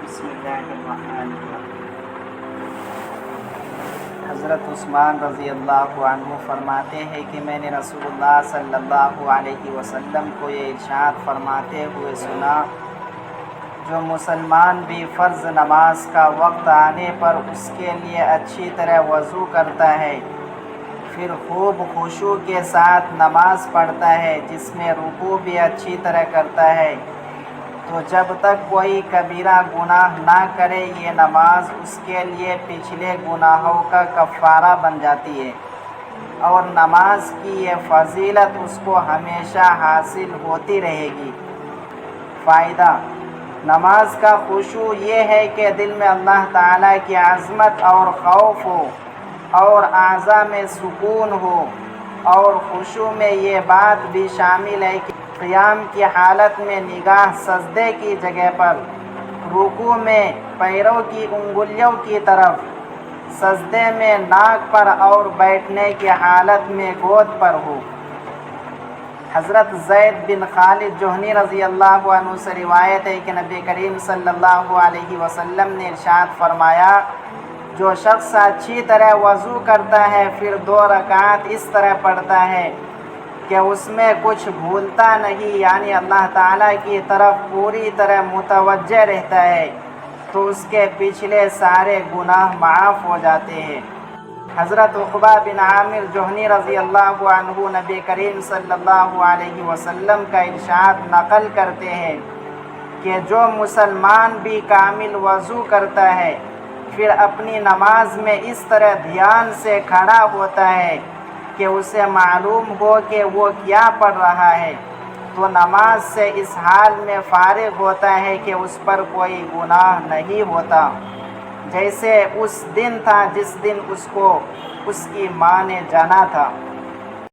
بسم اللہ الرحمن الرحیم۔ حضرت عثمان رضی اللہ عنہ فرماتے ہیں کہ میں نے رسول اللہ صلی اللہ علیہ وسلم کو یہ ارشاد فرماتے ہوئے سنا، جو مسلمان بھی فرض نماز کا وقت آنے پر اس کے لیے اچھی طرح وضو کرتا ہے، پھر خوب خشوع کے ساتھ نماز پڑھتا ہے، جس میں رکوع بھی اچھی طرح کرتا ہے، تو جب تک کوئی کبیرہ گناہ نہ کرے یہ نماز اس کے لیے پچھلے گناہوں کا کفارہ بن جاتی ہے، اور نماز کی یہ فضیلت اس کو ہمیشہ حاصل ہوتی رہے گی۔ فائدہ: نماز کا خشوع یہ ہے کہ دل میں اللہ تعالیٰ کی عظمت اور خوف ہو، اور اعضاء میں سکون ہو، اور خشوع میں یہ بات بھی شامل ہے کہ قیام کی حالت میں نگاہ سجدے کی جگہ پر، رکوع میں پیروں کی انگلیوں کی طرف، سجدے میں ناک پر، اور بیٹھنے کی حالت میں گود پر ہو۔ حضرت زید بن خالد جہنی رضی اللہ عنہ سے روایت ہے کہ نبی کریم صلی اللہ علیہ وسلم نے ارشاد فرمایا، جو شخص اچھی طرح وضو کرتا ہے پھر 2 رکعت اس طرح پڑھتا ہے کہ اس میں کچھ بھولتا نہیں، یعنی اللہ تعالیٰ کی طرف پوری طرح متوجہ رہتا ہے، تو اس کے پچھلے سارے گناہ معاف ہو جاتے ہیں۔ حضرت عقبہ بن عامر جہنی رضی اللہ عنہ نبی کریم صلی اللہ علیہ وسلم کا ارشاد نقل کرتے ہیں کہ جو مسلمان بھی کامل وضو کرتا ہے، پھر اپنی نماز میں اس طرح دھیان سے کھڑا ہوتا ہے کہ اسے معلوم ہو کہ وہ کیا پڑھ رہا ہے، تو نماز سے اس حال میں فارغ ہوتا ہے کہ اس پر کوئی گناہ نہیں ہوتا، جیسے اس دن تھا جس دن اس کو اس کی ماں نے جانا تھا۔